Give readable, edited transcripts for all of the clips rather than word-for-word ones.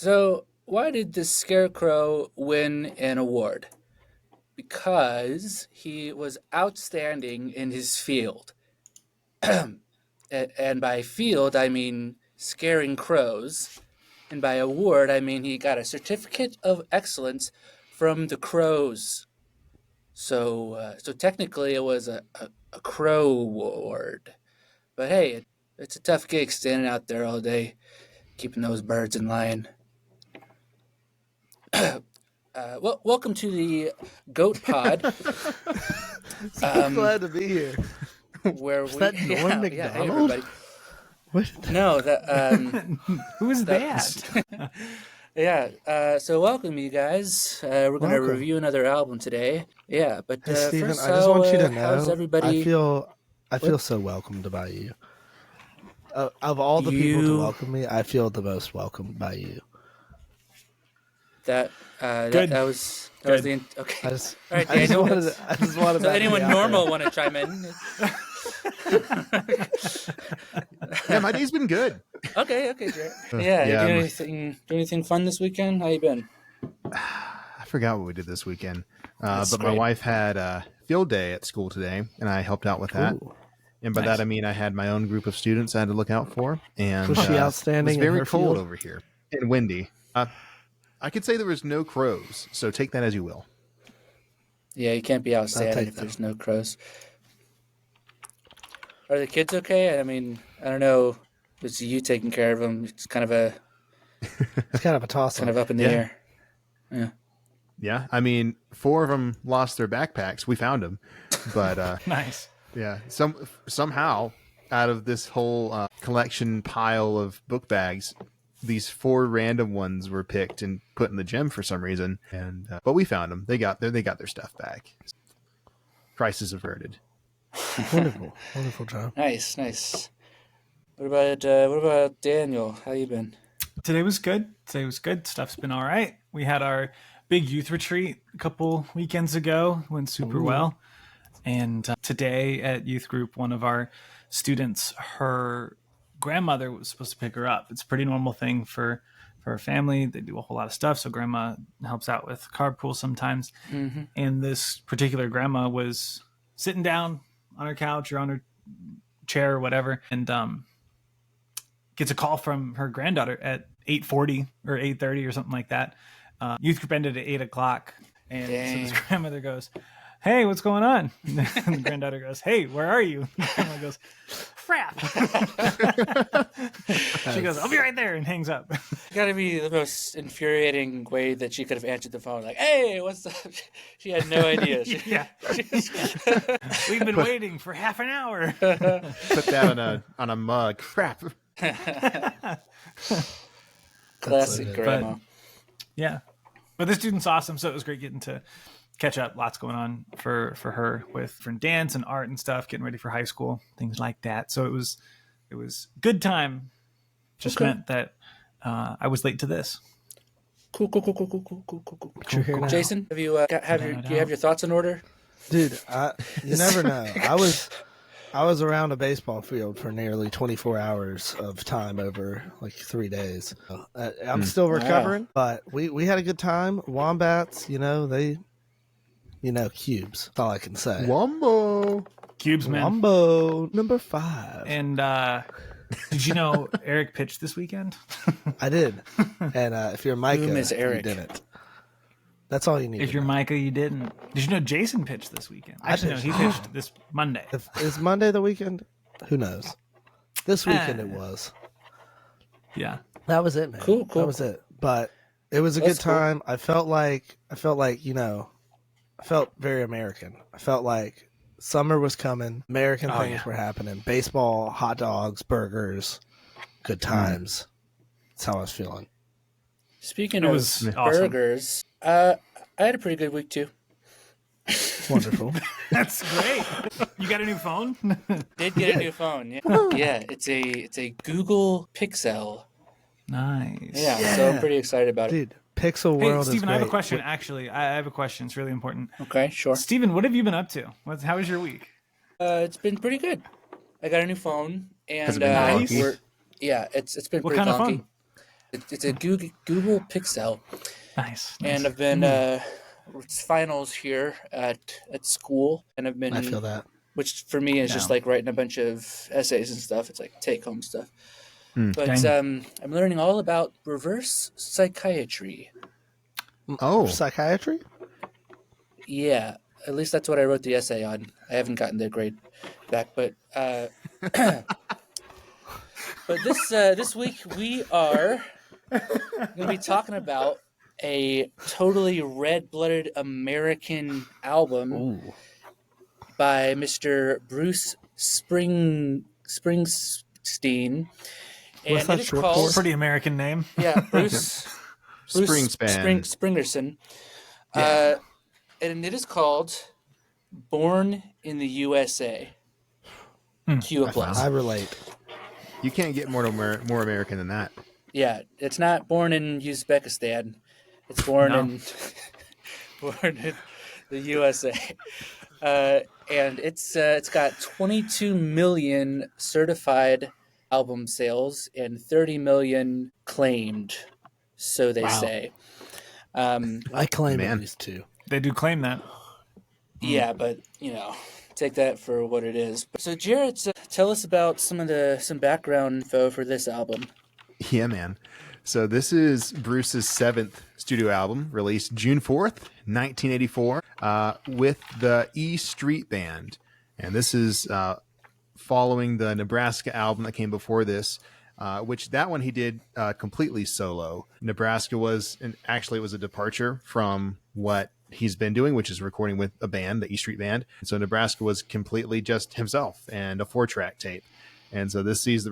So, why did the Scarecrow win an award? Because he was outstanding in his field. And by field, I mean scaring crows. And by award, I mean he got a certificate of excellence from the crows. So technically, it was a crow award. But hey, it's a tough gig standing out there all day, keeping those birds in line. Well, welcome to the Goat Pod, So glad to be here. where Was we that Norm hey Macdonald? everybody. What? No, that Who's that that? yeah. So welcome you guys. We're gonna Welcome. review another album today. Yeah, but Hey, Steven, first, I just want you to how's know, everybody? I feel What so welcomed by you. Of all the people to you welcome me, I feel the most welcomed by you. that Good. that was Good. the okay. I just, All right, I just Daniel. wanted, Let's, I just wanted so that to be anyone out normal there. want to chime in? Yeah, my day's been good. Okay, Jared. Yeah, you Yeah, do anything fun this weekend? How you been? I forgot what we did this weekend. That's But my great. wife had a field day at school today, and I helped out with that. Ooh. And by Nice. that, I mean I had my own group of students I had to look out for. And Was she it was outstanding in very her cold field? over here and windy. I could say there was no crows, so take that as you will. Yeah, you can't be outstanding take if that. there's no crows. Are the kids okay? I mean, I don't know. It's you taking care of them. It's kind of It's kind of a toss-up. up in the Yeah. air. Yeah. Yeah, I mean, 4 of them lost their backpacks. We found them. But Nice. yeah, somehow out of this whole collection pile of book bags, these 4 random ones were picked and put in the gym for some reason. And but we found them. They got their stuff back. Crisis averted. Wonderful job. Nice. What about Daniel? How you been? Today was good. Stuff's been all right. We had our big youth retreat a couple weekends ago. Went super well. And today at youth group, one of our students, her grandmother was supposed to pick her up. It's a pretty normal thing for a family. They do a whole lot of stuff. So grandma helps out with carpool sometimes. Mm-hmm. And this particular grandma was sitting down on her couch or on her chair or whatever, and gets a call from her granddaughter at 8:40 or 8:30 or something like that. Youth group ended at 8:00, and so this grandmother goes, "Hey, what's going on?" And the granddaughter goes, "Hey, where are you?" And the grandma goes, "Crap." She goes, "I'll be right there," and hangs up. Gotta be the most infuriating way that she could have answered the phone. Like, hey, what's up? She had no idea. Yeah. We've been waiting for half an hour. Put that on a mug. Crap. Classic But- grandma. Yeah. But the student's awesome, so it was great getting to catch up. Lots going on for her with different dance and art and stuff, getting ready for high school, things like that. So it was good time. Just Okay. meant that I was late to this. Cool. But you're here now. Jason, have you do you have your thoughts in order? Dude, you never know. I was around a baseball field for nearly 24 hours of time over like 3 days. I'm still recovering, but we had a good time. Wombats, they, cubes. That's all I can say. Wombo. Cubes, man. Wombo, number 5. And did you know Eric pitched this weekend? I did. And if you're Micah, Whom is Eric? you didn't. That's all you need. If to you're know. Micah, you didn't. Did you know Jason pitched this weekend? Actually, no, he pitched this Monday. Is Monday the weekend? Who knows? This weekend it was. Yeah. That was it, man. Cool. That was it. But it was a That's good cool. time. I felt like, I felt very American. I felt like summer was coming. American things were happening. Baseball, hot dogs, burgers, good times. That's how I was feeling. Speaking It of was awesome. burgers, I had a pretty good week too. Wonderful. That's great. You got a new phone? Did get a new phone. Yeah, yeah. It's a Google Pixel. Nice. Yeah, so I'm pretty excited about it. Dude, Pixel Hey, World is Steven, great. I have a question. Actually, I have a question. It's really important. Okay, sure. Steven, what have you been up to? How was your week? It's been pretty good. I got a new phone, Has and it been Nice. clunky? it's been What pretty kind of clunky. phone? It's a Google Pixel, Nice. and I've been it's finals here at school, and I've been I feel that. which for me is just Yeah. like writing a bunch of essays and stuff. It's like take home stuff. But Dang. I'm learning all about reverse psychiatry. Oh, Psychiatry? Yeah, at least that's what I wrote the essay on. I haven't gotten the grade back, but this week we are going to be talking about a totally red-blooded American album Ooh. by Mr. Bruce Springsteen, What's and that it is short called for? Pretty American name. Bruce Springspan. Springerson, Yeah. and it is called "Born in the U.S.A." Cue applause. I relate. You can't get more American than that. Yeah, it's not born in Uzbekistan. It's born No. in born in the USA, and it's got 22 million certified album sales and 30 million claimed. So they Wow. say. I claim at Man. least 2. They do claim that. Yeah, but take that for what it is. So Jarrett, tell us about some background info for this album. Yeah, man. So this is Bruce's 7th studio album, released June 4th, 1984, with the E Street Band. And this is following the Nebraska album that came before this, which that one he did completely solo. Nebraska was a departure from what he's been doing, which is recording with a band, the E Street Band. So Nebraska was completely just himself and a 4-track tape. And so this sees the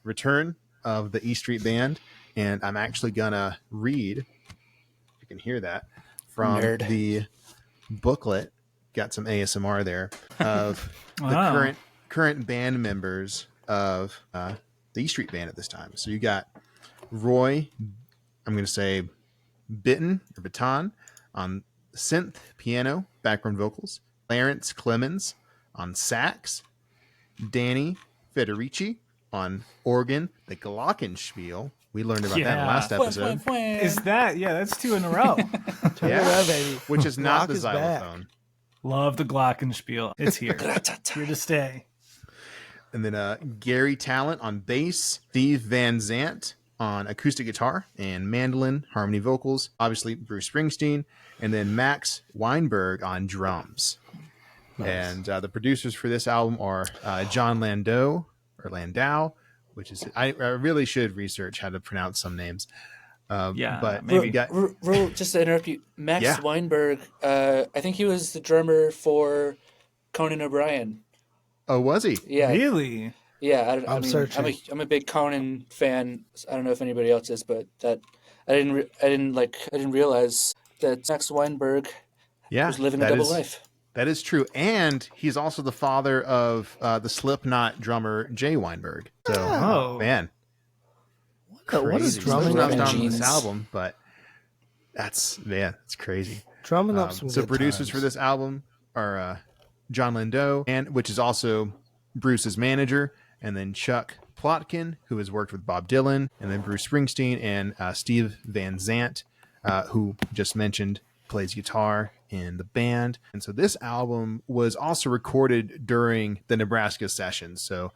return of the E Street Band. And I'm actually gonna read, if you can hear that, from the booklet. Got some ASMR there of the current band members of the E Street Band at this time. So you got Roy, I'm going to say Bitton on synth, piano, background vocals, Clarence Clemens on sax, Danny Federici on organ, the glockenspiel. We learned about that in the last episode. Is that? Yeah, that's 2 in a row. Yeah, baby. which is not Glock the is xylophone. back. Love the glockenspiel. It's here. Here to stay. And then Gary Talent on bass, Steve Van Zandt on acoustic guitar and mandolin, harmony vocals, obviously Bruce Springsteen, and then Max Weinberg on drums. Nice. And the producers for this album are John Landau, which is, I really should research how to pronounce some names. But maybe. Just to interrupt you, Max Weinberg, I think he was the drummer for Conan O'Brien. Oh, was he? Yeah. Really? Yeah, I'm searching. I'm a big Conan fan. I don't know if anybody else is, but that I didn't realize that Max Weinberg was living a double life. That is true, and he's also the father of the Slipknot drummer Jay Weinberg. So, man, what is drumming not up on this album? But it's crazy. Drumming up some. So good producers times. for this album are John Landau, which is also Bruce's manager, and then Chuck Plotkin, who has worked with Bob Dylan, and then Bruce Springsteen and Steve Van Zandt, who just mentioned plays guitar in the band. And so this album was also recorded during the Nebraska sessions. So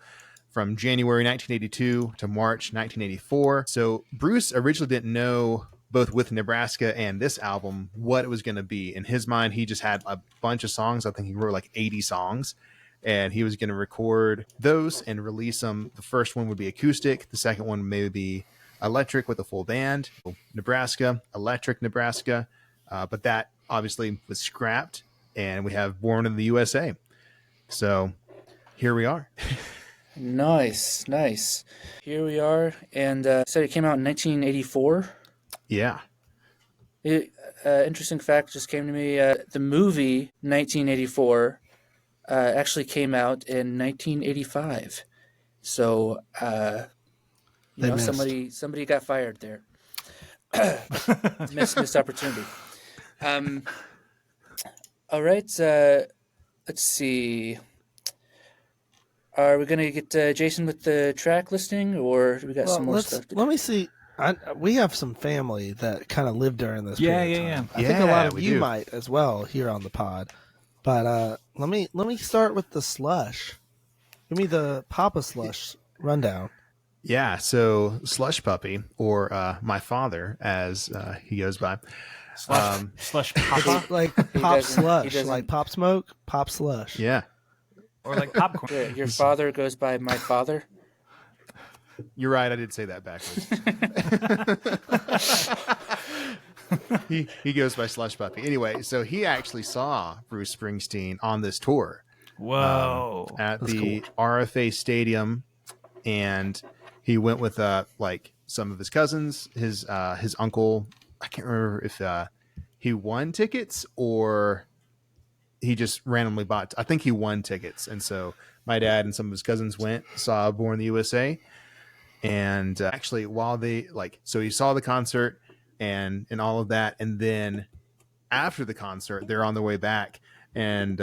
from January 1982 to March 1984. So Bruce originally didn't know, both with Nebraska and this album, what it was going to be. In his mind, he just had a bunch of songs. I think he wrote like 80 songs. And he was going to record those and release them. The first one would be acoustic. The second one may be electric with a full band. Nebraska, electric Nebraska. But that obviously was scrapped. And we have Born in the USA. So here we are. Nice. Here we are. And so it came out in 1984. Yeah. Interesting fact just came to me. The movie 1984 actually came out in 1985. So, somebody got fired there. missed opportunity. All right. Let's see. Are we going to get Jason with the track listing, or do we got some more stuff to do? Let me see. We have some family that kind of lived during this period of time. I think a lot of you might as well here on the pod. But let me start with the slush. Give me the Papa Slush rundown. Yeah, so Slush Puppy, or my father, as he goes by. Slush Papa? Like Pop Slush, like Pop Smoke, Pop Slush. Yeah. Or like popcorn. Your father goes by my father? You're right, I did say that backwards. he goes by Slush Puppy. Anyway, so he actually saw Bruce Springsteen on this tour. Whoa. At the RFA Stadium, and he went with like some of his cousins, his uncle. I can't remember if he won tickets or he just randomly bought. I think he won tickets, and so my dad and some of his cousins went, saw Born in the USA, and actually while they so he saw the concert and all of that, and then after the concert, they're on their way back, and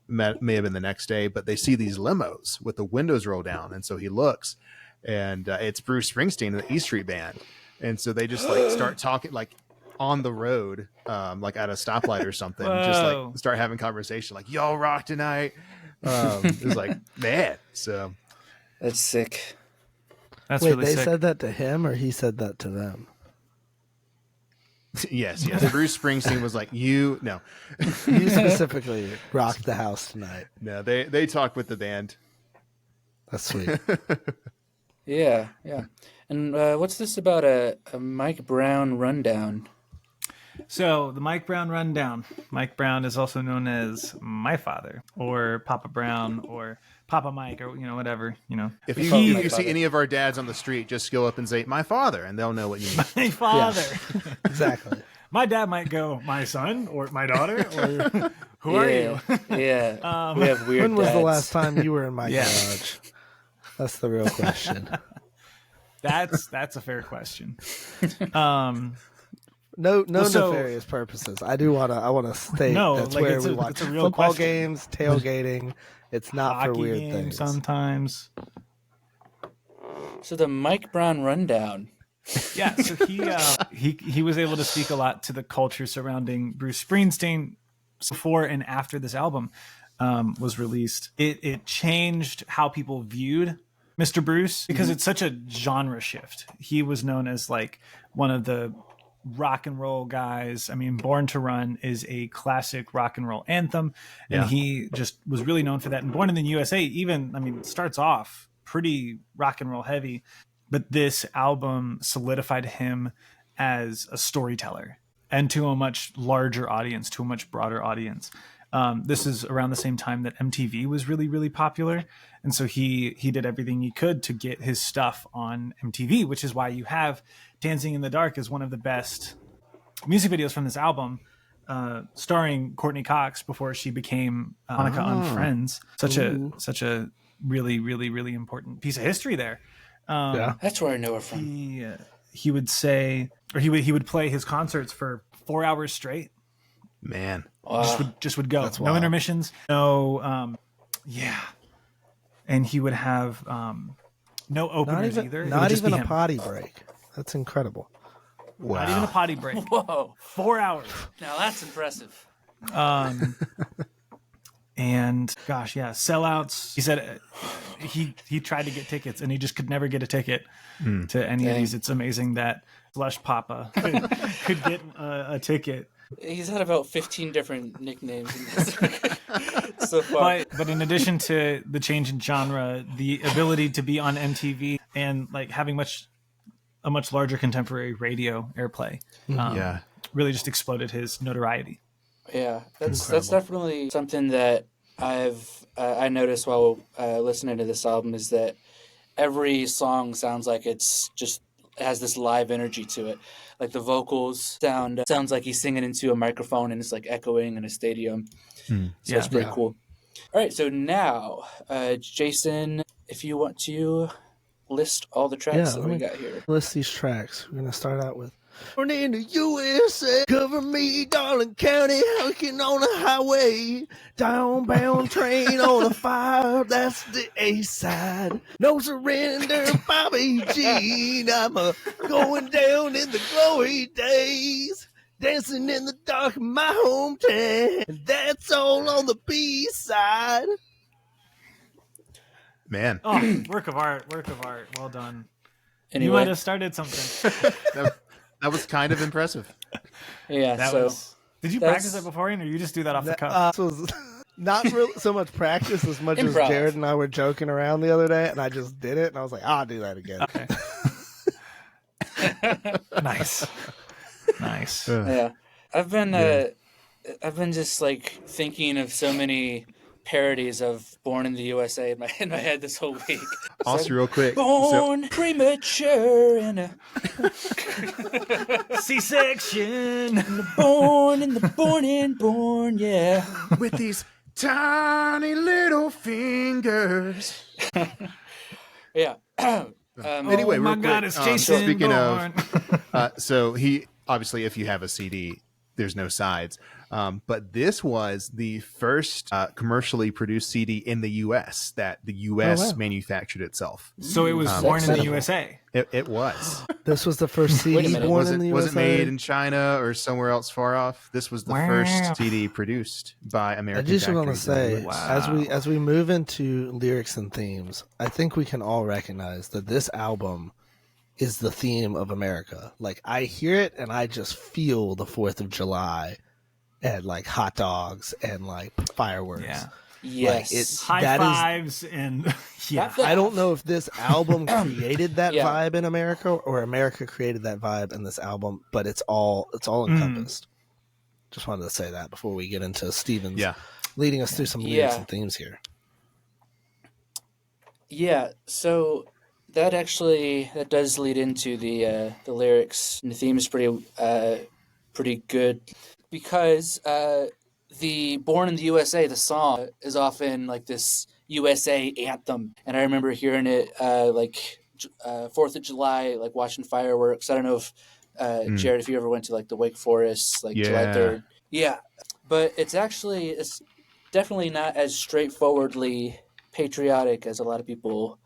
may have been the next day, but they see these limos with the windows rolled down, and so he looks, and it's Bruce Springsteen and the E Street Band, and so they just start talking on the road, at a stoplight or something. Whoa. Just start having conversation y'all rock tonight. It was man, so That's sick. That's Wait, really they sick. said that to him or he said that to them? yes. Bruce Springsteen was no. You specifically rocked the house tonight. No, they talk with the band. That's sweet. Yeah. And what's this about a Mike Brown rundown? So the Mike Brown rundown. Mike Brown is also known as my father, or Papa Brown, or Papa Mike, or whatever. If you see any of our dads on the street, just go up and say "my father," and they'll know what you mean. My father. Exactly. My dad might go, my son, or my daughter, or who are you? Yeah. We have weird When was dads. the last time you were in my garage? That's the real question. That's a fair question. No nefarious purposes. I want to state that's where we watch football question. games, tailgating. It's not Hockey for weird games things. sometimes. So the Mike Brown rundown. Yeah, so he was able to speak a lot to the culture surrounding Bruce Springsteen before and after this album was released. It changed how people viewed Mr. Bruce because it's such a genre shift. He was known as one of the rock and roll guys. I mean, Born to Run is a classic rock and roll anthem, and he just was really known for that. And Born in the USA even, starts off pretty rock and roll heavy, but this album solidified him as a storyteller and to a much larger audience, to a much broader audience. This is around the same time that MTV was really, really popular. And so he did everything he could to get his stuff on MTV, which is why you have Dancing in the Dark as one of the best music videos from this album, starring Courtney Cox before she became Monica on Friends. Such a really, really, really important piece of history there. That's where I know her from. He would say, or he would play his concerts for 4 hours straight. Man, just would go. That's No wild. intermissions. No, and he would have no openers either. Not even a potty break. That's incredible. wow. Not even a potty break. Whoa. 4 hours. Now that's impressive. And gosh, sellouts. He said he tried to get tickets and he just could never get a ticket to any of these. It's amazing that Slush Papa could get a ticket. He's had about 15 different nicknames in this so far. But in addition to the change in genre, the ability to be on MTV and having a much larger contemporary radio airplay, really just exploded his notoriety. Yeah, that's definitely something that I noticed while listening to this album is that every song sounds like it has this live energy to it. Like the vocals sounds like he's singing into a microphone and it's echoing in a stadium. So it's pretty cool. All right, so now, Jason, if you want to list all the tracks that we got here. List these tracks. We're going to start out with Born in the USA, cover me, darling county, hiking on the highway, downbound train on a fire, that's the A side. No surrender, Bobby Jean. I'm going down in the glory days, dancing in the dark of my hometown. And that's all on the B side. Man. Work of art. Well done. Anyway. You might have started something. That was kind of impressive. Yeah. Did you practice it beforehand, or you just do that off the cuff? This was not really so much practice as much as Jared and I were joking around the other day, and I just did it, and I was like, I'll do that again. Okay. Nice. Yeah. I've been just like thinking of so many parodies of "Born in the USA" in my head this whole week. Also, real quick, born premature in a C-section. Born, yeah, with these tiny little fingers. Yeah. Anyway, my God, it's Jason. Speaking of, so he obviously, if you have a CD, there's no sides. But this was the first commercially produced CD in the U.S. that the U.S. manufactured itself. So it was born in the USA. It was. This was the first CD born in the USA? Wasn't made in China or somewhere else far off. This was the first CD produced by American factories. I just want to say, as we move into lyrics and themes, I think we can all recognize that this album is the theme of America. Like, I hear it and I just feel the 4th of July and like hot dogs and like fireworks. Yeah. Yes. High fives and yeah. I don't know if this album created that vibe in America or America created that vibe in this album, but it's all encompassed. Just wanted to say that before we get into Steven's leading us through some lyrics and themes here. Yeah, so that does lead into the lyrics and the theme is pretty good, because the "Born in the USA," the song, is often like this USA anthem, and I remember hearing it 4th of July, like watching fireworks. I don't know if Jared, if you ever went to like the Wake Forest, like July 3rd. Yeah, but it's definitely not as straightforwardly patriotic as a lot of people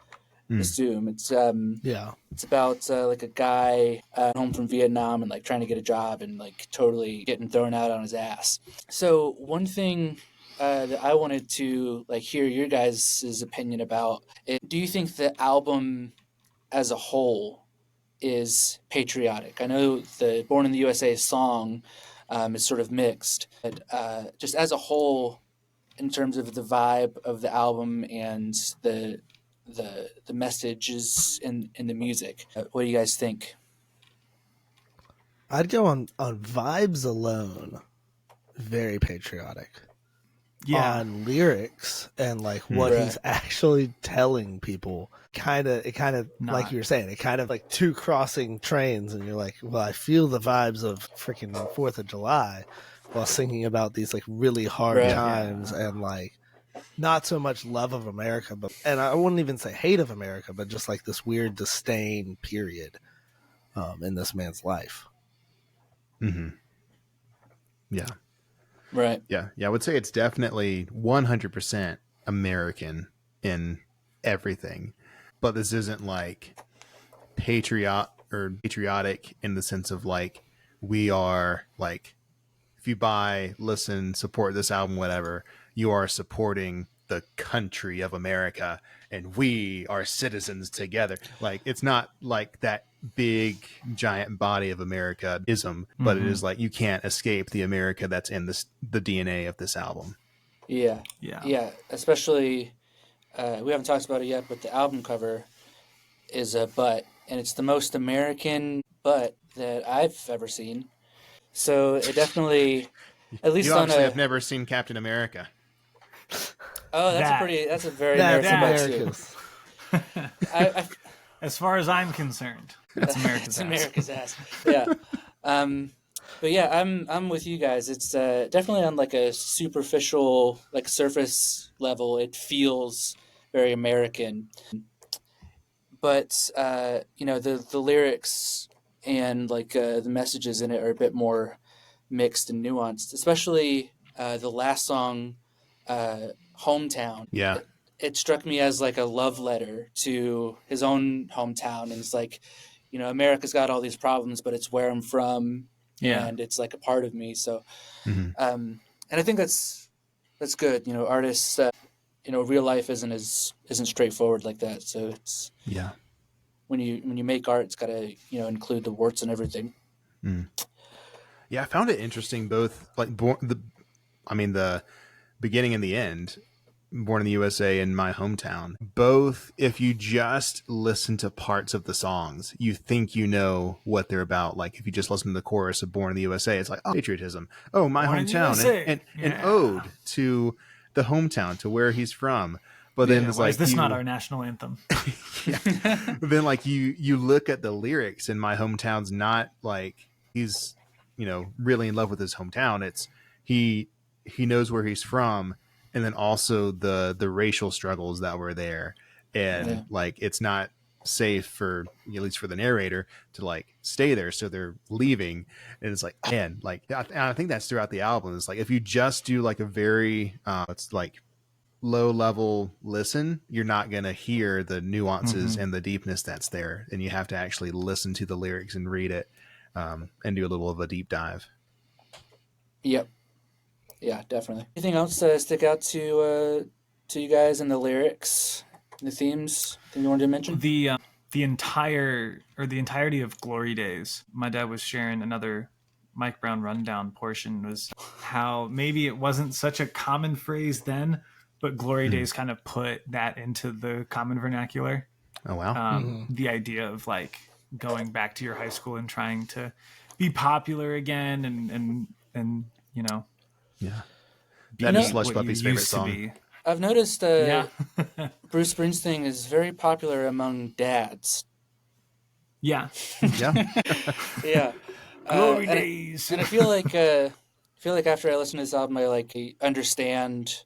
assume. It's it's about like a guy home from Vietnam and like trying to get a job and like totally getting thrown out on his ass. So one thing that I wanted to like hear your guys' opinion about is, do you think the album as a whole is patriotic? I know the "Born in the USA" song is sort of mixed, but just as a whole, in terms of the vibe of the album and the messages in the music, what do you guys think? I'd go on vibes alone, very patriotic. Yeah. On lyrics and like what he's actually telling people, it kind of like you were saying, it kind of like two crossing trains, and you're like, well, I feel the vibes of freaking 4th of July while singing about these like really hard times and like not so much love of America, and I wouldn't even say hate of America, but just like this weird disdain period in this man's life. Mm-hmm. Yeah. Right. Yeah. I would say it's definitely 100% American in everything, but this isn't like patriotic in the sense of like, we are like, if you buy, listen, support this album, whatever, you are supporting the country of America and we are citizens together. Like, it's not like that big giant body of Americaism, but it is like, you can't escape the America that's in the DNA of this album. Yeah. Especially, we haven't talked about it yet, but the album cover is a butt, and it's the most American butt that I've ever seen. So it definitely, at least you obviously have never seen Captain America. Oh, that's a very American butt too. As far as I'm concerned, that's America's ass. Yeah. But yeah, I'm with you guys. It's definitely on like a superficial, like surface level, it feels very American. But the lyrics and like the messages in it are a bit more mixed and nuanced, especially the last song, "Hometown." Yeah. It struck me as like a love letter to his own hometown, and it's like, America's got all these problems, but it's where I'm from, Yeah. and it's like a part of me. So, Mm-hmm. and I think that's good. Artists, real life isn't straightforward like that. So it's Yeah. when you make art, it's got to include the warts and everything. Mm. Yeah, I found it interesting both like the beginning and the end, Born in the USA and My Hometown. Both, if you just listen to parts of the songs, you think you know what they're about. Like if you just listen to the chorus of Born in the USA, it's like, oh, patriotism. Oh, my Born in the hometown. USA. And Yeah. an ode to the hometown, to where he's from. But then it's Why like, is this not our national anthem? then like you look at the lyrics, and My Hometown's not like he's really in love with his hometown. It's he knows where he's from, and then also the racial struggles that were there, and like it's not safe for, at least for the narrator, to like stay there, so they're leaving. And it's like, man, like I think that's throughout the album. It's like if you just do like a very it's like low level listen, you're not going to hear the nuances and the deepness that's there, and you have to actually listen to the lyrics and read it, and do a little of a deep dive. Yep. Yeah, definitely. Anything else stick out to you guys in the lyrics, the themes? Anything you wanted to mention? The entirety of Glory Days. My dad was sharing another Mike Brown rundown portion, was how maybe it wasn't such a common phrase then, but Glory Days kind of put that into the common vernacular. Oh wow. The idea of like going back to your high school and trying to be popular again, and Yeah, that is Slush what Puppy's you favorite used to song. be. I've noticed Yeah. Bruce Springsteen is very popular among dads. Yeah. Yeah. Yeah. Glory and Days. And I feel like after I listen to this album, I understand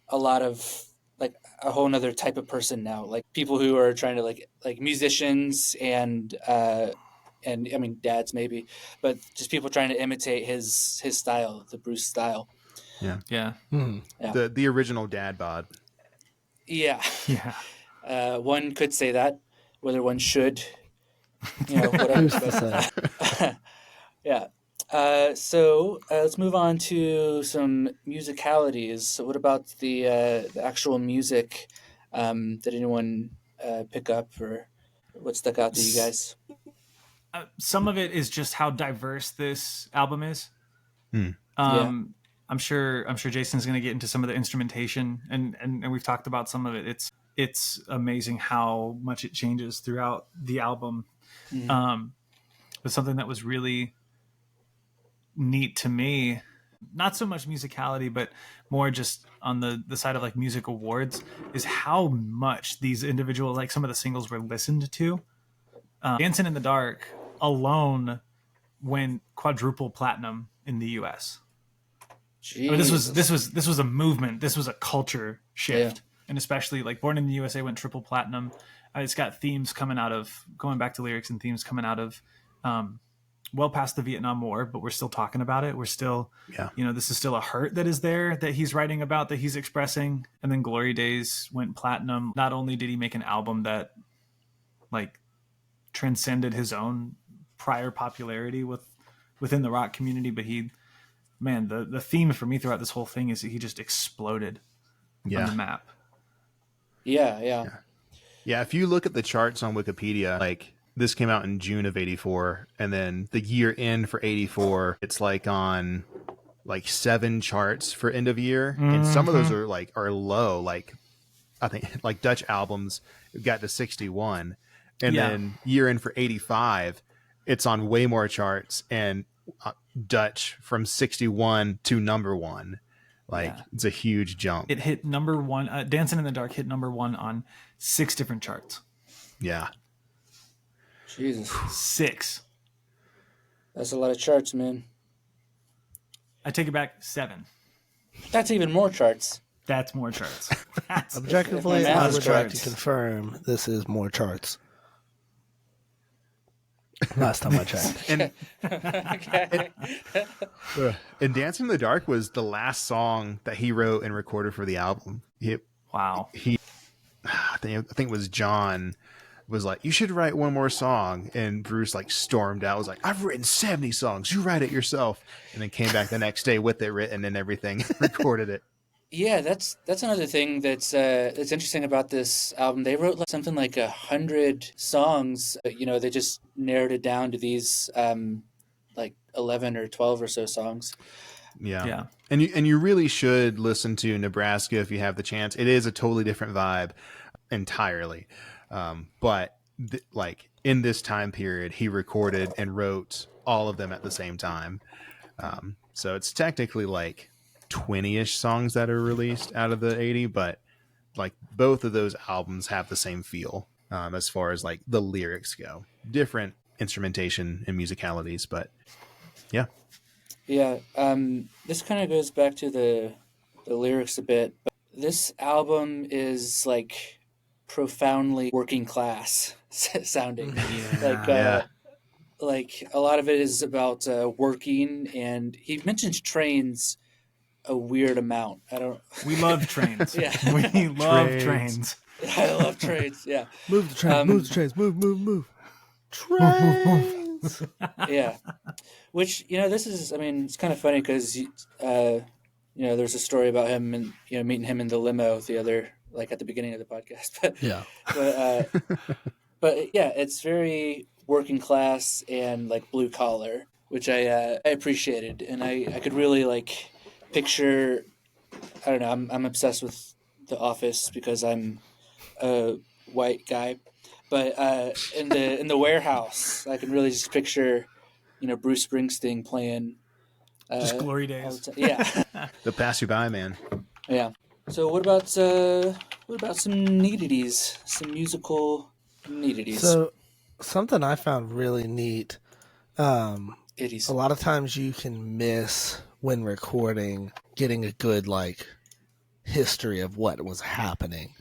a lot of like a whole nother type of person now, like people who are trying to like musicians and I mean dads maybe, but just people trying to imitate his style, the Bruce style. Yeah. Yeah. Yeah. The original dad bod. Yeah. Yeah. One could say that, whether one should, whatever. Who's to say? Yeah. So let's move on to some musicalities. So what about the actual music? Did anyone pick up, or what stuck out to you guys? Some of it is just how diverse this album is. Hmm. I'm sure Jason's going to get into some of the instrumentation, and we've talked about some of it. It's amazing how much it changes throughout the album. But something that was really neat to me, not so much musicality, but more just on the side of like music awards, is how much these individual, like some of the singles were listened to. Dancing in the Dark alone went quadruple platinum in the U.S. I mean, this was a movement. This was a culture shift, and especially like Born in the USA went triple platinum. It's got themes coming out of, going back to lyrics and themes coming out of well past the Vietnam War, but we're still talking about it. We're still, this is still a hurt that is there, that he's writing about, that he's expressing. And then Glory Days went platinum. Not only did he make an album that like transcended his own prior popularity within the rock community, but the theme for me throughout this whole thing is that he just exploded on the map. Yeah. If you look at the charts on Wikipedia, like this came out in June of '84, and then the year end for '84, it's like on like 7 charts for end of year, and some of those are low. Like I think like Dutch albums got to 61, and then year end for '85, it's on way more charts, and Dutch from 61 to number 1. It's a huge jump. It hit number 1. Dancing in the Dark hit number 1 on 6 different charts. Yeah. Jesus. 6. That's a lot of charts, man. I take it back, 7. That's even more charts. That's more charts. Objectively, I would like to confirm this is more charts. Last time I checked. And Okay. and Dancing in the Dark was the last song that he wrote and recorded for the album. Wow. I think it was John was like, you should write one more song. And Bruce like stormed out, was like, I've written 70 songs. You write it yourself. And then came back the next day with it written and everything, recorded it. Yeah, that's another thing that's interesting about this album. They wrote like something like 100 songs. They just narrowed it down to these like 11 or 12 or so songs. Yeah. And you really should listen to Nebraska if you have the chance. It is a totally different vibe entirely. But like in this time period, he recorded and wrote all of them at the same time. So it's technically like 20-ish songs that are released out of the 80, but like both of those albums have the same feel as far as like the lyrics go. Different instrumentation and musicalities, but yeah. Yeah, this kind of goes back to the lyrics a bit. But this album is like profoundly working class sounding. Like a lot of it is about working, and he mentions trains a weird amount. We love trains. Yeah. We love trains. I love trains. Yeah. Move the trains. Move the trains. Move. Trains. Yeah. Which, this is, it's kind of funny because, there's a story about him and, meeting him in the limo at the beginning of the podcast. But, Yeah. but yeah, it's very working class and like blue collar, which I appreciated. And I could really like picture, I don't know, I'm obsessed with The Office because I'm a white guy. But in the warehouse, I can really just picture, Bruce Springsteen playing. Just glory days. Yeah. They'll pass you by, man. Yeah. So what about some needities, some musical needities? So something I found really neat. Itties. A lot of times you can miss when recording getting a good like history of what was happening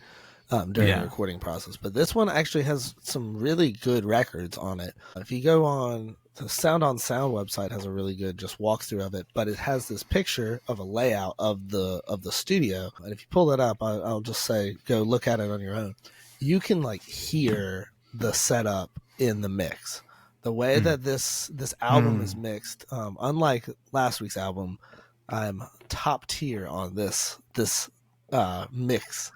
during the recording process. But this one actually has some really good records on it. If you go on the Sound on Sound website, has a really good just walkthrough of it, but it has this picture of a layout of the studio. And if you pull it up, I'll just say go look at it on your own. You can like hear the setup in the mix. The way that this album is mixed, unlike last week's album, I'm top tier on this mix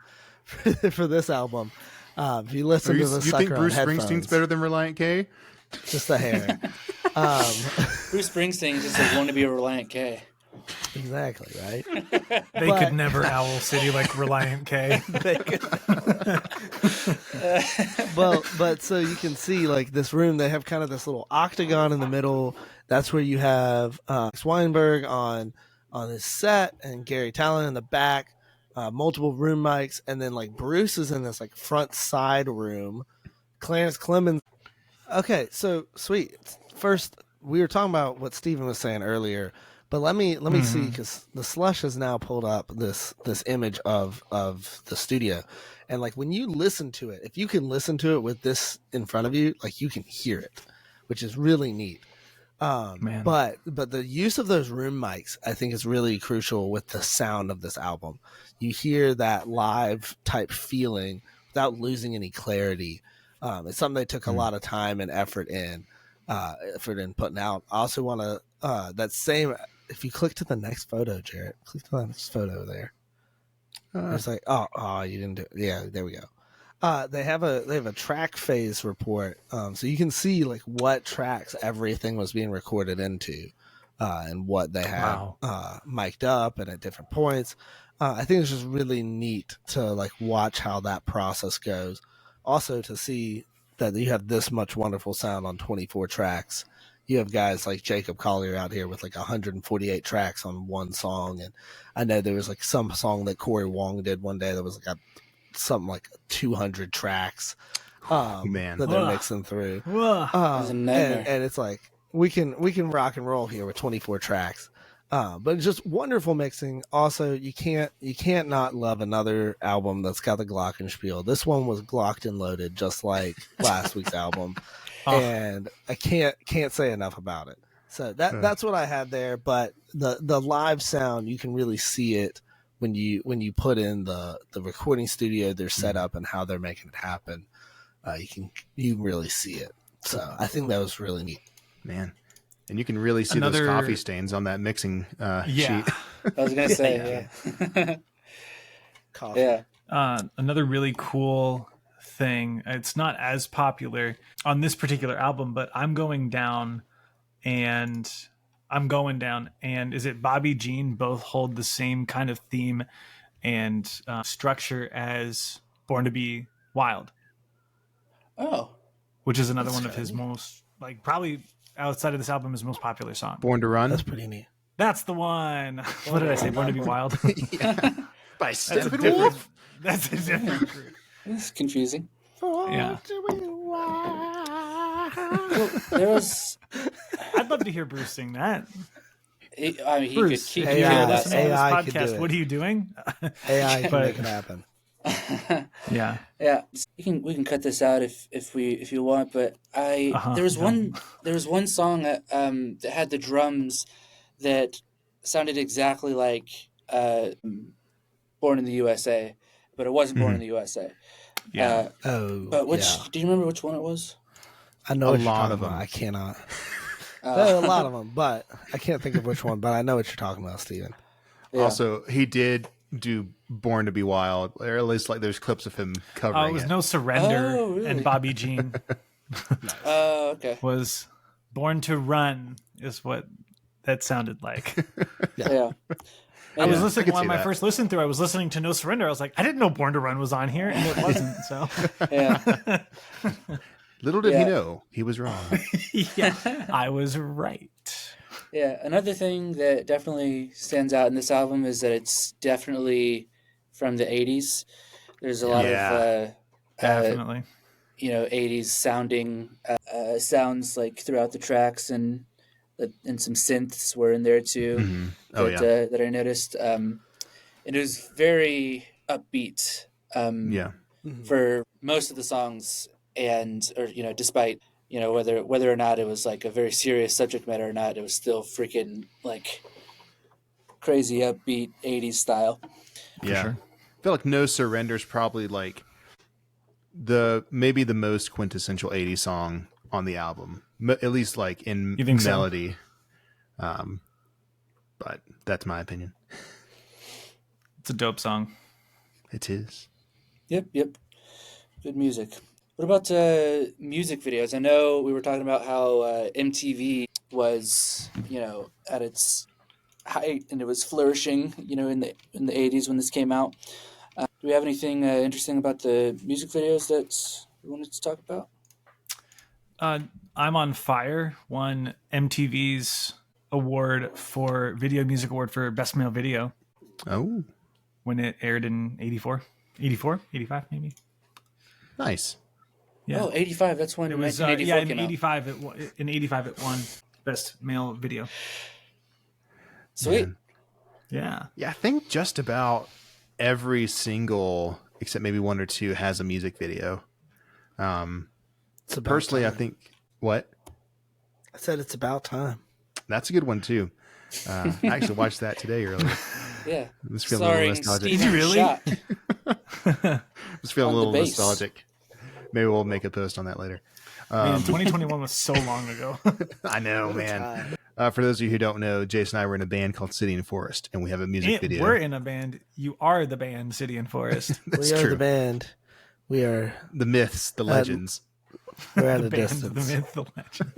for this album. If you listen to the you sucker think Bruce on Springsteen's headphones, better than Reliant K? just a hair. Bruce Springsteen is just like want to be a Reliant K. Exactly, right? They could never Owl City like Reliant K. But so you can see like this room, they have kind of this little octagon in the middle. That's where you have Weinberg on his set and Gary Talon in the back, multiple room mics, and then like Bruce is in this like front side room. Clarence Clemens. Okay, so sweet. First, we were talking about what Steven was saying earlier. But let me see, because the Slush has now pulled up this image of the studio, and like when you listen to it, if you can listen to it with this in front of you, like you can hear it, which is really neat. But the use of those room mics, I think, is really crucial with the sound of this album. You hear that live type feeling without losing any clarity. It's something they took a lot of time and effort in putting out. I also want to that same. If you click to the next photo, Jarrett, click to the next photo there. It's like, oh, you didn't do it. Yeah, there we go. They have a track phase report, so you can see like what tracks everything was being recorded into, and what they had mic'd up and at different points. I think it's just really neat to like watch how that process goes. Also to see that you have this much wonderful sound on 24 tracks. You have guys like Jacob Collier out here with like 148 tracks on one song. And I know there was like some song that Corey Wong did one day that was like something like 200 tracks that they're mixing through. And it's like, we can rock and roll here with 24 tracks. But it's just wonderful mixing. Also, you can't not love another album that's got the glockenspiel. This one was glocked and loaded, just like last week's album, and I can't say enough about it. So that's what I had there. But the live sound, you can really see it when you put in the recording studio, their setup, and how they're making it happen. You can really see it. So I think that was really neat, man. And you can really see those coffee stains on that mixing sheet. I was gonna say, yeah. Coffee. Yeah. Another really cool thing. It's not as popular on this particular album, but I'm going down, and is it Bobby Jean both hold the same kind of theme and structure as Born to Be Wild. Oh, which is another one of his most, like, probably outside of this album, his most popular song. Born to Run. That's pretty neat. That's the one. What did I say? Born to Be Wild. By Steppenwolf. That's a different group. It's confusing. Yeah. Well, there was. I'd love to hear Bruce sing that. He Bruce, could if hear you're that listening to this AI could do podcast, it. what are you doing? AI can make it happen. Yeah. Yeah, we can cut this out if you want, but there was one song that had the drums that sounded exactly like Born in the U.S.A, but it wasn't Born in the U.S.A. Yeah. But do you remember which one it was? I know a lot of them. I cannot. There are a lot of them, but I can't think of which one. But I know what you're talking about, Steven. Yeah. Also, he did do Born to Be Wild, or at least like there's clips of him covering it was No Surrender, really? and Bobby Jean Okay. was Born to Run, is what that sounded like. Yeah. I was listening I on could my see that. first listen through. I was listening to No Surrender. I was like, I didn't know Born to Run was on here, and it wasn't. So, Yeah. Little did he know he was wrong. yeah, I was right. Yeah, another thing that definitely stands out in this album is that it's definitely from the 80s. There's a lot of Definitely. 80s sounding sounds like throughout the tracks, and some synths were in there too. Mm-hmm. That I noticed. And it was very upbeat for most of the songs, despite whether or not it was like a very serious subject matter or not, it was still freaking like crazy upbeat 80s style. Yeah. Sure. I feel like No Surrender is probably like maybe the most quintessential 80s song on the album, at least like in melody. So? But that's my opinion. It's a dope song. It is. Yep. Good music. What about music videos? I know we were talking about how MTV was, at its height, and it was flourishing, in the 80s when this came out. Do we have anything interesting about the music videos that we wanted to talk about? I'm on Fire won MTV's Video Music Award for Best Male Video. Oh. When it aired in 85 maybe. Nice. Yeah. Oh, 85. That's when it was. 1984 came in out. 85. In 85, it won Best Male Video. Sweet. Man. Yeah. Yeah, I think just about every single, except maybe one or two, has a music video. Personally, time. I think what? I said it's about time. That's a good one too. I actually watched that today earlier. Yeah. I was feeling a little nostalgic. Did you really? I was feeling a little nostalgic. Maybe we'll make a post on that later. Man, 2021 was so long ago. I know, man. For those of you who don't know, Jason and I were in a band called City and Forest, and we have a music video. We're in a band. You are the band, City and Forest. We are the band. We are the myths, the legends. We're at a the band, distance. the myth, the legend.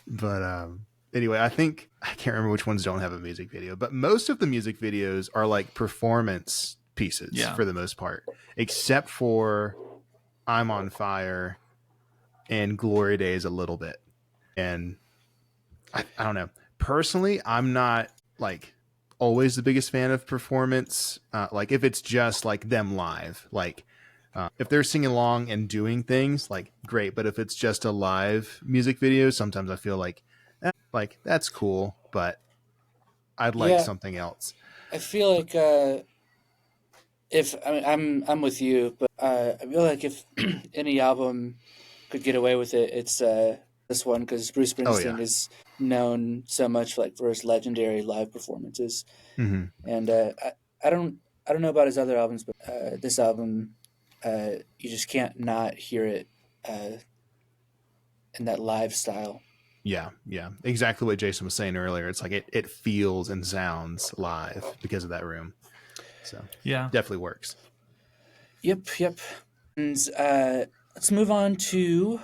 But anyway, I can't remember which ones don't have a music video, but most of the music videos are like performance pieces for the most part, except for I'm on Fire and Glory Days a little bit. And I don't know. Personally, I'm not like always the biggest fan of performance. Like if it's just like them live, like if they're singing along and doing things, like great. But if it's just a live music video, sometimes I feel like that's cool, but I'd like something else. I feel like if I'm with you, but I feel like if any album could get away with it, it's this one, because Bruce Springsteen is known so much like for his legendary live performances, and I don't know about his other albums, but this album, you just can't not hear it in that live style. Yeah, exactly what Jason was saying earlier. It's like it feels and sounds live because of that room. So definitely works. Yep. And let's move on to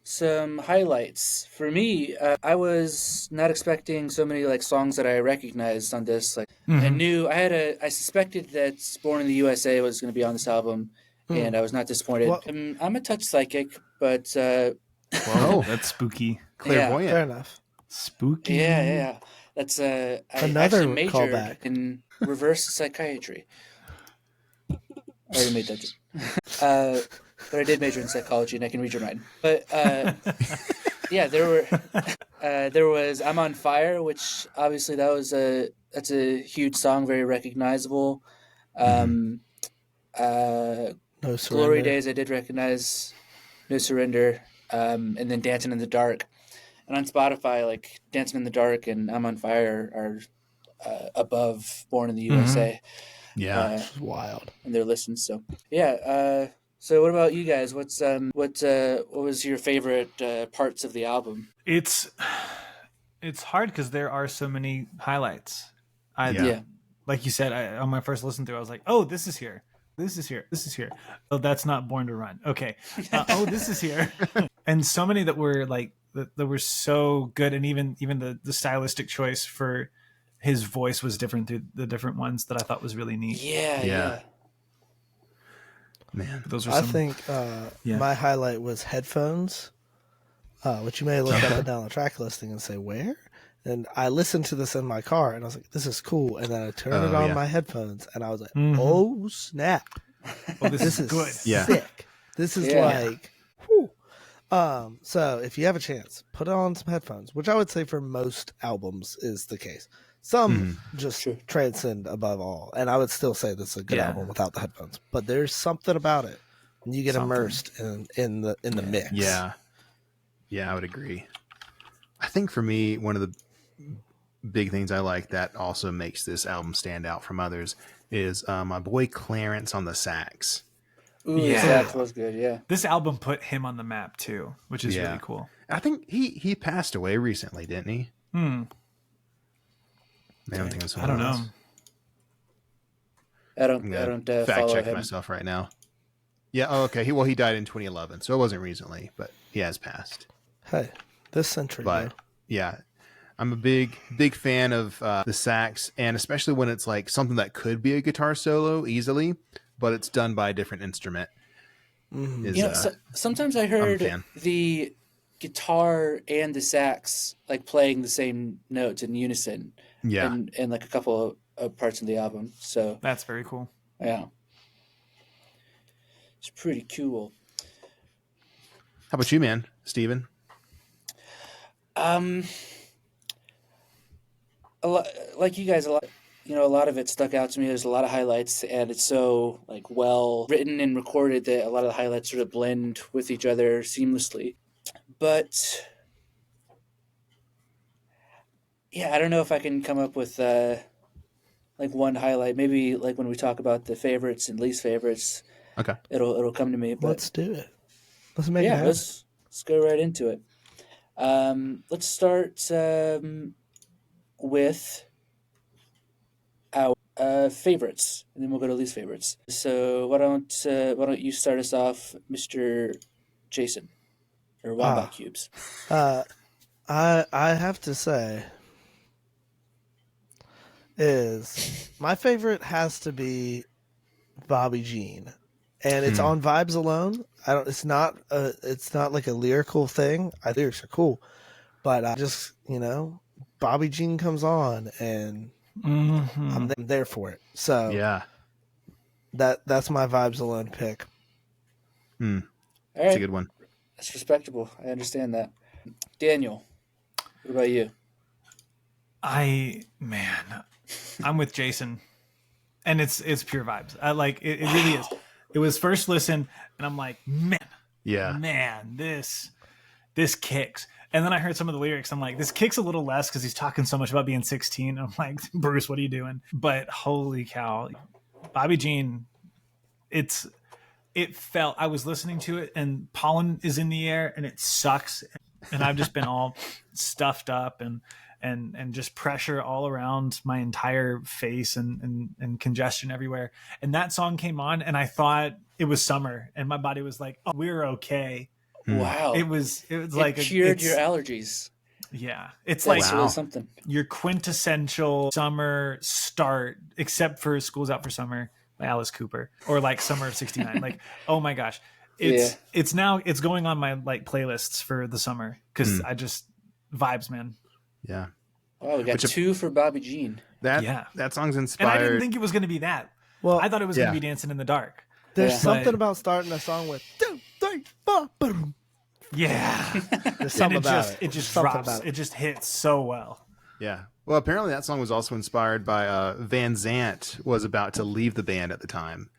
some highlights. For me, I was not expecting so many like songs that I recognized on this. Like I suspected that Born in the USA was going to be on this album, and I was not disappointed. Well, I'm a touch psychic, but whoa, that's spooky. Clairvoyant. Fair enough. Spooky. Yeah. That's I Another actually majored callback in reverse psychiatry. I already made that. But I did major in psychology, and I can read your mind. But yeah, there was "I'm on Fire," which obviously that's a huge song, very recognizable. No Surrender. Glory Days, I did recognize. No Surrender, and then Dancing in the Dark. And on Spotify, like Dancing in the Dark and I'm on Fire are above Born in the USA. Yeah, it's wild. And their listens. So yeah. So what about you guys? What was your favorite parts of the album? It's hard because there are so many highlights. Like you said, on my first listen through, I was like, oh, this is here. This is here. This is here. Oh, that's not Born to Run. Okay. Oh, this is here. And so many that were like that were so good, and even the stylistic choice for his voice was different through the different ones that I thought was really neat. Yeah. Man, those are I think my highlight was Headphones, which you may look up and down the track listing and say, where? And I listened to this in my car, and I was like, this is cool. And then I turned it on my headphones, and I was like, oh, snap. Oh, this is good. Sick. This is like, whew. So if you have a chance, put on some headphones, which I would say for most albums is the case. Some just transcend above all. And I would still say this is a good album without the headphones. But there's something about it. And you get immersed in the mix. Yeah, I would agree. I think for me, one of the big things I like that also makes this album stand out from others is my boy Clarence on the sax. Ooh, the sax was good, yeah. This album put him on the map too, which is really cool. I think he passed away recently, didn't he? I don't know. I don't fact check him. myself right now. Yeah. Oh, okay. He died in 2011, so it wasn't recently, but he has passed. Hey, this century. But yeah, I'm a big fan of the sax, and especially when it's like something that could be a guitar solo easily, but it's done by a different instrument. Sometimes I heard the guitar and the sax like playing the same notes in unison. Yeah, and like a couple of parts of the album. So that's very cool. Yeah, it's pretty cool. How about you, man, Steven? A lot, like you guys, a lot of it stuck out to me. There's a lot of highlights, and it's so like well written and recorded that a lot of the highlights sort of blend with each other seamlessly. But yeah, I don't know if I can come up with like one highlight. Maybe like when we talk about the favorites and least favorites. Okay, it'll come to me. But let's do it. Let's make it happen. Let's go right into it. Let's start with our favorites, and then we'll go to least favorites. So why don't you start us off, Mr. Jason, or Wombat Cubes? I have to say, is my favorite has to be Bobby Jean, and it's on Vibes alone. It's not like a lyrical thing. Lyrics are cool, but I just Bobby Jean comes on and I'm there for it. So yeah, that's my Vibes alone pick. All right. That's a good one. That's respectable. I understand that. Daniel, what about you? I'm with Jason, and it's pure vibes. I like it. It really is. It was first listen, and I'm like, man, this kicks. And then I heard some of the lyrics. I'm like, this kicks a little less because he's talking so much about being 16. I'm like, Bruce, what are you doing? But holy cow, Bobby Jean, it felt, I was listening to it and pollen is in the air and it sucks. And I've just been all stuffed up and just pressure all around my entire face and congestion everywhere. And that song came on and I thought it was summer and my body was like, oh, we're okay. Wow. It was like cured your allergies. Yeah. It's That's like really something. Your quintessential summer start, except for School's Out for Summer by Alice Cooper, or like Summer of '69. Like, oh my gosh. It's going on my like playlists for the summer because I just vibes, man. Yeah. Oh, we got 2 for Bobby Jean. That song's inspired. And I didn't think it was going to be that. Well, I thought it was going to be Dancing in the Dark. There's something about starting a song with 2, 3, 4, boom. Yeah. There's something about it. It just drops. It just hits so well. Yeah. Well, apparently that song was also inspired by Van Zant was about to leave the band at the time.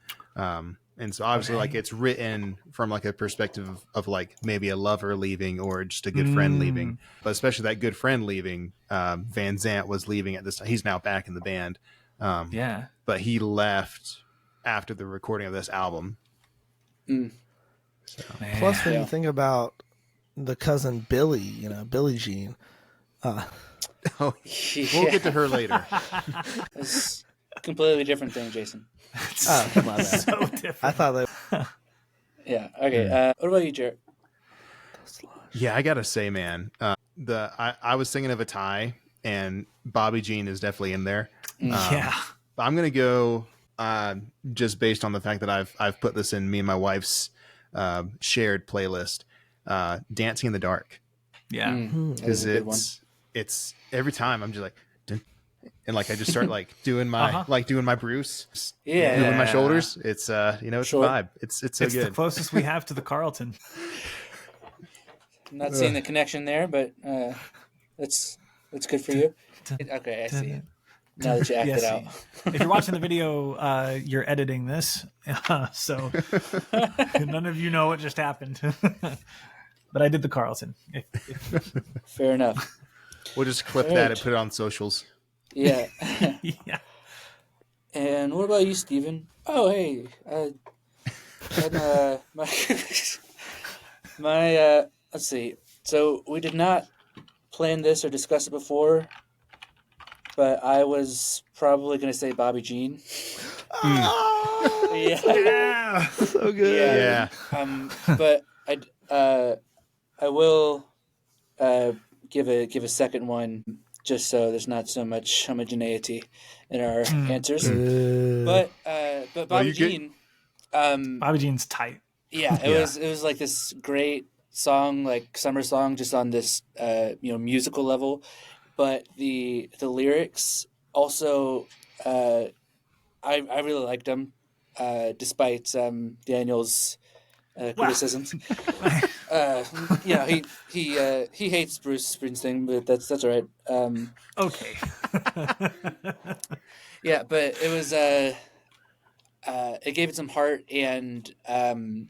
And so obviously like it's written from like a perspective of like maybe a lover leaving or just a good friend leaving, but especially that good friend leaving. Van Zant was leaving at this time. He's now back in the band. But he left after the recording of this album. So. Plus, when you think about the cousin Billy, Billie Jean. We'll get to her later. It's a completely different thing, Jason. My bad. So different. I thought that. Yeah. Okay. What about you, Jarrett? Yeah, I gotta say, man, I was thinking of a tie, and Bobby Jean is definitely in there. But I'm gonna go just based on the fact that I've put this in me and my wife's shared playlist, Dancing in the Dark. Yeah, because it's every time I'm just like, dun, and like I just start like doing my doing my Bruce, moving my shoulders. It's it's a vibe. It's so it's good. The closest we have to the Carlton. I'm not seeing the connection there, but that's good for you. Okay, I see. Now that you acted out. If you're watching the video, you're editing this, so none of you know what just happened. But I did the Carlton. Fair enough. We'll just clip that and put it on socials. Yeah. Yeah. And what about you, Steven? Oh, hey. Let's see. So we did not plan this or discuss it before, but I was probably going to say Bobby Jean. Oh, yeah. So good. Yeah. But I will give a second one just so there's not so much homogeneity in our answers. But Bobby Jean. Bobby Jean's tight. Yeah, it was like this great song, like summer song, just on this musical level. But the lyrics also, I really liked them, despite Daniel's criticisms. He hates Bruce Springsteen, but that's all right. Okay. Yeah, but it was it gave it some heart, and the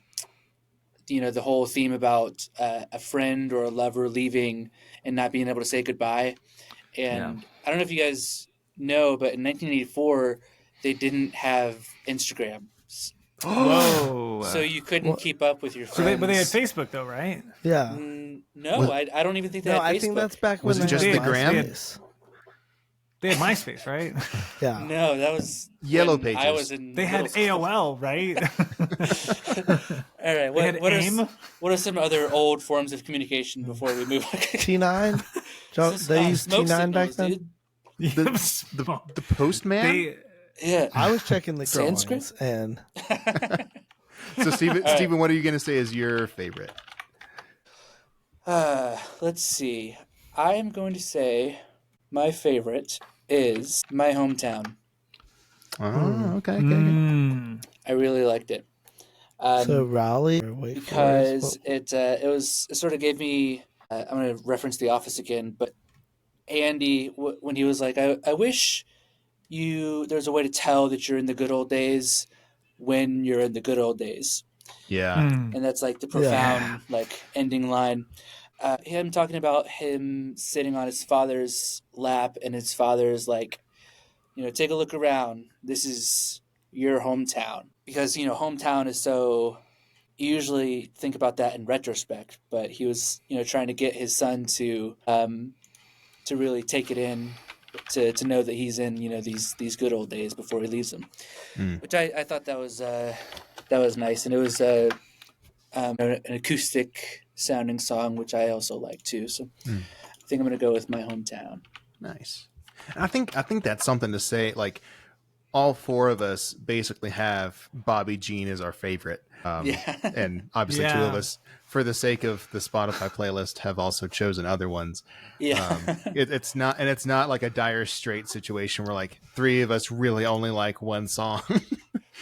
whole theme about a friend or a lover leaving and not being able to say goodbye. And I don't know if you guys know, but in 1984 they didn't have Instagram. Whoa! So you couldn't keep up with your friends. But they had Facebook though, right? Yeah. No, I don't even think they had Facebook. I think that's back when was it just the gram? They had MySpace, right? Yeah. No, that was Yellow Pages. I was in. They had AOL, right? All right. What are some other old forms of communication before we move on? T9. They used T9 back then. The postman. I was checking the Sanskrit drawings and. So Steven, what are you going to say is your favorite? Let's see. I am going to say my favorite is My Hometown. Oh, okay. I really liked it. So Raleigh, because it sort of gave me. I'm going to reference The Office again, but Andy when he was like, I wish there's a way to tell that you're in the good old days when you're in the good old days. Yeah. And that's like the profound like ending line. Him talking about him sitting on his father's lap and his father's like, take a look around. This is your hometown. Because, hometown is so, you usually think about that in retrospect, but he was, trying to get his son to really take it in, to know that he's in, these good old days before he leaves them. Which I thought that was nice. And it was an acoustic sounding song, which I also like too. So I think I'm going to go with My Hometown. Nice. And I think that's something to say. Like, all four of us basically have Bobby Jean as our favorite. And obviously two of us, for the sake of the Spotify playlist, have also chosen other ones. Yeah. It's not like a Dire Straits situation where like three of us really only like one song.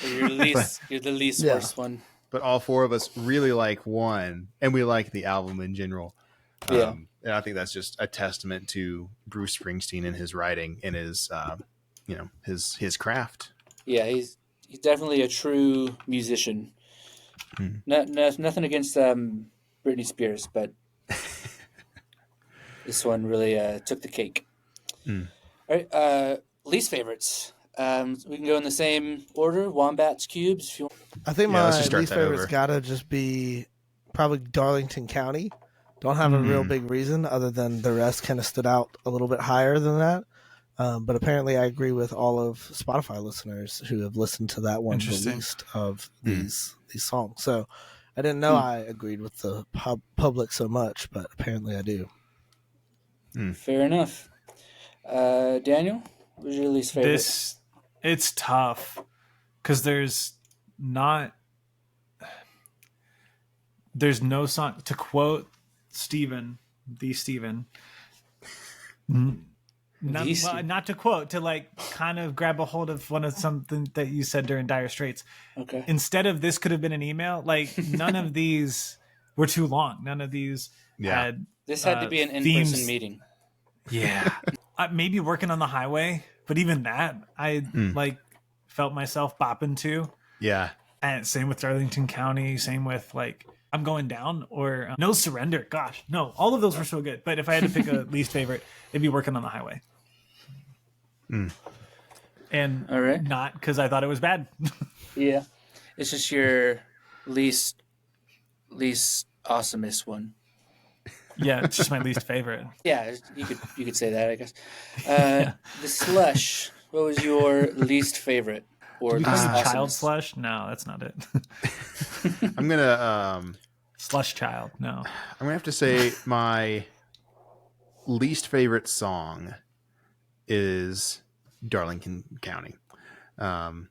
You're the least worst one. But all four of us really like one, and we like the album in general. And I think that's just a testament to Bruce Springsteen and his writing and his his craft. Yeah, he's definitely a true musician. Nothing against Britney Spears, but this one really took the cake. All right, least favorites. We can go in the same order. Wombats, Cubes. If you want. I think my least favorite's gotta just be probably Darlington County. Don't have a real big reason other than the rest kind of stood out a little bit higher than that. But apparently I agree with all of Spotify listeners who have listened to that one the least of these songs. So I didn't know I agreed with the public so much, but apparently I do. Fair enough. Daniel, what was your least favorite? It's tough because there's no song, to quote Steven, not to quote, to like kind of grab a hold of something that you said during Dire Straits. Okay. Instead of this could have been an email, like none of these were too long. None of these had. This had to be an in-person meeting. Yeah. Maybe Working on the Highway, but even that I like felt myself bopping to. Yeah. And same with Darlington County, same with like I'm Going Down or No Surrender. Gosh, no, all of those were so good. But if I had to pick a least favorite, it'd be Working on the Highway. And all right, not because I thought it was bad. Yeah, it's just your least awesomest one. Yeah, it's just my least favorite. Yeah, you could say that, I guess. The Slush. What was your least favorite or least awesomest? Child Slush? No, that's not it. I'm gonna Slush Child. No, I'm gonna have to say my least favorite song is Darlington County. And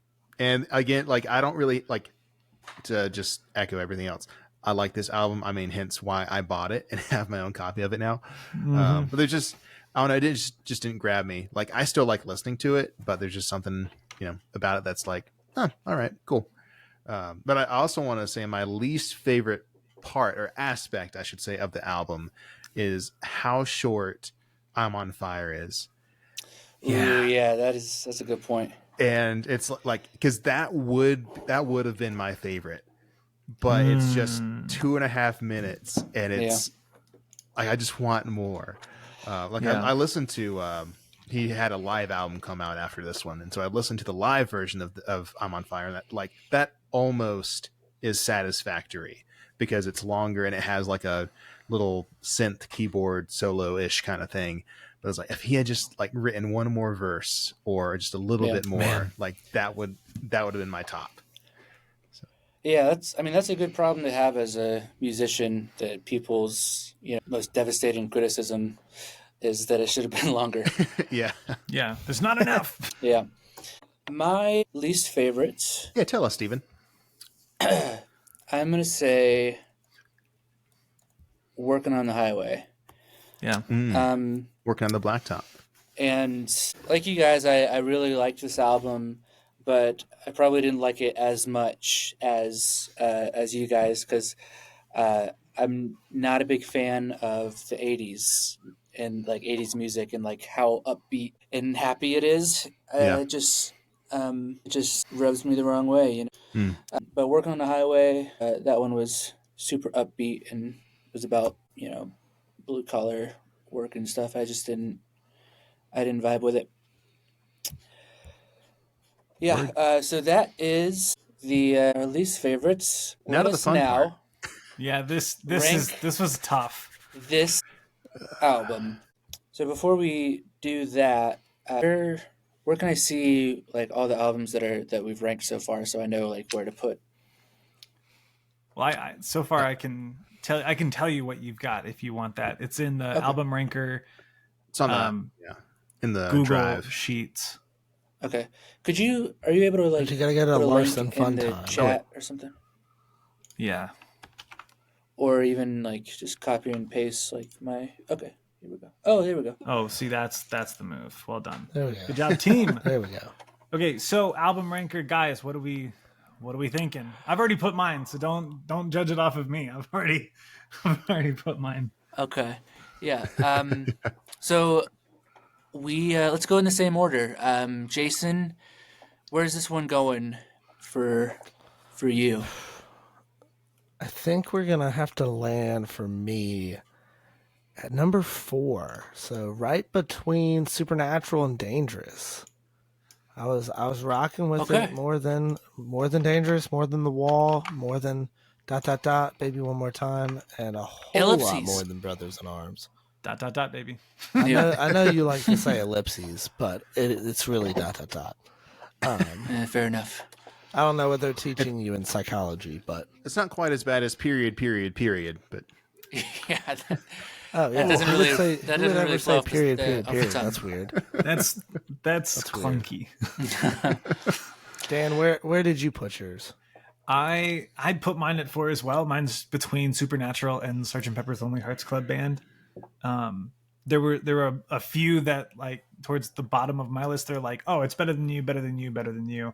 again, like I don't really like to just echo everything else. I like this album. I mean, hence why I bought it and have my own copy of it now. But there's just, I don't know, it just didn't grab me. Like I still like listening to it, but there's just something, about it that's like, all right, cool. But I also want to say my least favorite part or aspect, I should say, of the album is how short I'm on Fire is. Yeah, that's a good point. And it's like, because that would have been my favorite, but it's just 2.5 minutes, and it's like I just want more. I listened to he had a live album come out after this one, and so I listened to the live version of I'm on Fire, and that almost is satisfactory because it's longer and it has like a little synth keyboard solo-ish kind of thing. But it's like if he had just like written one more verse or just a little bit more, like that would have been my top. So. Yeah, that's a good problem to have as a musician, that people's most devastating criticism is that it should have been longer. Yeah, there's not enough. Yeah. My least favorite. Yeah, tell us, Steven. I'm gonna say Working on the Highway. Yeah. Working on the Blacktop. And like you guys, I really liked this album, but I probably didn't like it as much as you guys, because I'm not a big fan of the 80s and like 80s music and like how upbeat and happy it is. It just rubs me the wrong way, you know. But Working on the Highway, that one was super upbeat and was about, you know, blue collar work and stuff. I didn't vibe with it. Yeah, so that is the our least favorites. Now Let to the us fun part. Yeah, this Rank was tough. this album. So before we do that, where can I see like all the albums that we've ranked so far, so I know like where to put? Well, I so far I can tell you what you've got if you want that. It's in the Okay. album ranker. It's on the in the Google drive. Sheets. Okay. Are you able to like But you gotta go to put a Larson link Fun in the Time. chat or something? Yeah. Or even like just copy and paste like my okay, here we go. Oh, there we go. Oh, see, that's the move. Well done. There we go. Good job, team. There we go. Okay, so album ranker guys, what are we thinking? I've already put mine, so don't judge it off of me. I've already put mine. Okay. Yeah. So we let's go in the same order. Jason, where's this one going for you? I think we're gonna have to land for me at number 4. So right between Supernatural and Dangerous. I was rocking with Okay. it more than Dangerous, more than The Wall, more than ... Baby One More Time, and a whole lot Ellipses. more than Brothers in Arms. ... Baby. I know you like to say ellipses, but it's really ... Fair enough. I don't know what they're teaching you in psychology, but It's not quite as bad as period, but Yeah. oh yeah, That doesn't who would really- say, that who would doesn't ever really say flow off the- period, off the period? tongue. That's weird. That's clunky. Dan, where did you put yours? I'd put mine at 4 as well. Mine's between Supernatural and Sgt. Pepper's Lonely Hearts Club Band. There were a few that like towards the bottom of my list. They're like, oh, it's better than you, better than you, better than you.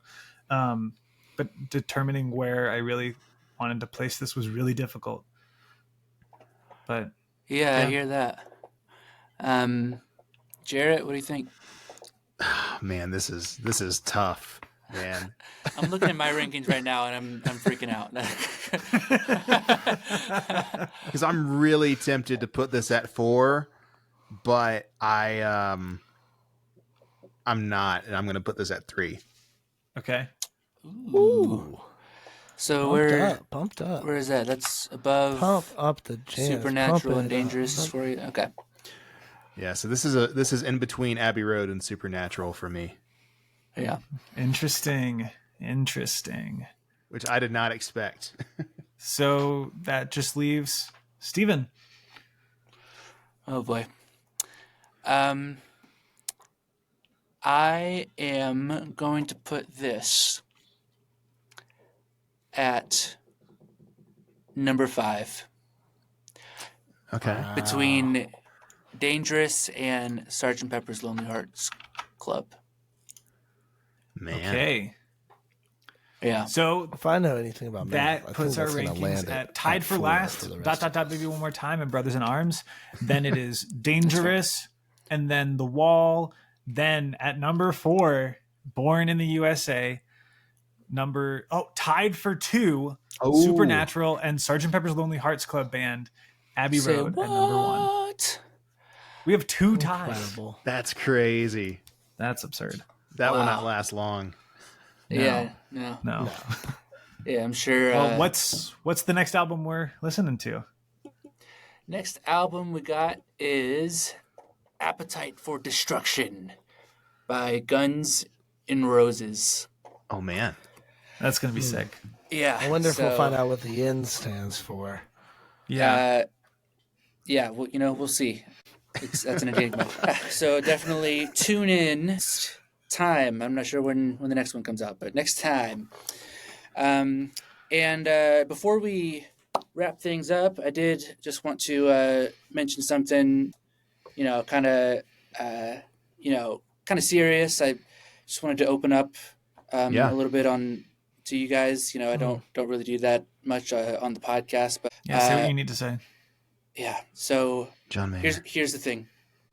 But determining where I really wanted to place this was really difficult. But Yeah, I hear that. Jarrett, what do you think? man, this is tough, man. I'm looking at my rankings right now and I'm freaking out. Because I'm really tempted to put this at 4, but I'm not, and I'm going to put this at 3. okay. Ooh, So pumped up. where is that? That's above Pump up the jams. Supernatural Pump and it up. Dangerous for you. Okay. Yeah, so this is in between Abbey Road and Supernatural for me, Yeah. Interesting. which I did not expect. So that just leaves Steven. Oh boy. I am going to put this at number 5 Okay. between Dangerous and Sgt. Pepper's Lonely Hearts Club. Man. Okay. Yeah. So If I know anything about that math, I puts think our that's gonna rankings land at it tied for 4 last. the rest of Baby One More Time and Brothers in Arms. Then it is Dangerous, and then The Wall. Then at number 4, Born in the USA. Tied for 2, Oh. Supernatural and Sgt. Pepper's Lonely Hearts Club Band. Abbey Say Road at number 1. what? We have 2 ties. Incredible. That's crazy. That's absurd. That will Wow. not last long. No. Yeah. No. No. Yeah, I'm sure. Well, what's the next album we're listening to? Next album we got is Appetite for Destruction by Guns N' Roses. Oh man. That's gonna be sick. Yeah. I wonder if we'll find out what the N stands for. Yeah. Yeah, well, we'll see. That's an enigma. So definitely tune in next time. I'm not sure when the next one comes out, but next time. And before we wrap things up, I did just want to mention something, kind of serious. I just wanted to open up a little bit to you guys. I don't really do that much on the podcast, but Say what you need to say. yeah. So John Mayer. here's the thing.